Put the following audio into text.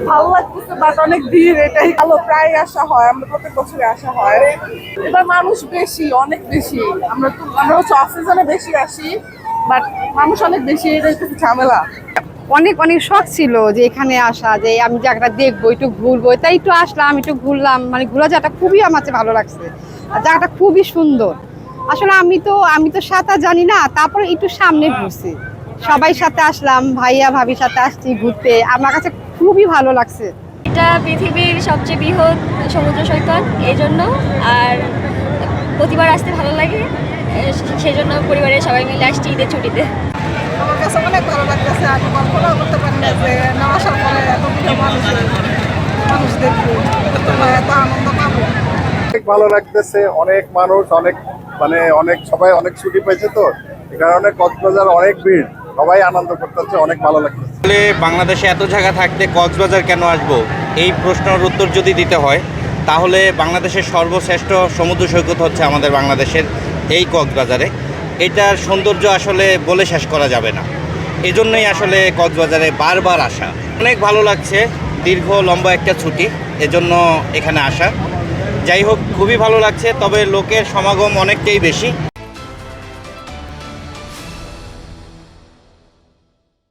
ভালো লাগতেছে, বাট অনেক ভিড়, এটাই ভালো। প্রায় আসা হয়, আমরা প্রত্যেক বছরে আসা হয়। এবার মানুষ বেশি, অনেক বেশি। আমরা হচ্ছে অফ সিজনে বেশি আসি, বাট মানুষ অনেক বেশি, এটা একটু ঝামেলা। অনেক অনেক শখ ছিল যে এখানে আসা, যে আমি জায়গাটা দেখবো, একটু ঘুরবো, তাই একটু আসলাম, একটু ঘুরলাম। মানে ঘোরা জায়গাটা খুবই আমার কাছে ভালো লাগছে, আর জায়গাটা খুবই সুন্দর। আসলে আমি তো সাঁতার জানি না, তারপরে একটু সামনে ঘুরছি, সবাই সাথে আসলাম, ভাইয়া ভাবির সাথে আসছি ঘুরতে, আমার কাছে খুবই ভালো লাগছে। এটা পৃথিবীর সবচেয়ে বৃহৎ সমুদ্র সৈকত, এই জন্য। আর প্রতিবার আসতে ভালো লাগে, সেই জন্য পরিবারের সবাই মিলে আসছি ঈদের ছুটিতে। আমার কাছে অনেক ভালো লাগতেছে। আমি কল্পনাও করতে পারি না যে না আসার পরে এতগুলো মানুষ দেখবো, এত আনন্দ পাবো। অনেক ভালো লাগতেছে, অনেক মানুষ, অনেক অনেক সবাই অনেক ছুটি পেয়েছে, তো এই কারণে কক্সবাজার অনেক ভিড়, সবাই আনন্দ করতেছে, অনেক ভালো লাগতেছে। আসলে বাংলাদেশে এত জায়গা থাকতে কক্সবাজার কেন আসবো, এই প্রশ্নের উত্তর যদি দিতে হয় তাহলে বাংলাদেশের সর্বশ্রেষ্ঠ সমুদ্র সৈকত হচ্ছে আমাদের বাংলাদেশের এই কক্সবাজারে। এটার সৌন্দর্য আসলে বলে শেষ করা যাবে না, এজন্যই আসলে কক্সবাজারে বারবার আসা। অনেক ভালো লাগছে, দীর্ঘ লম্বা একটা ছুটি, এজন্য এখানে আসা। যাই হোক, খুবই ভালো লাগছে, তবে লোকের সমাগম অনেকটাই বেশি।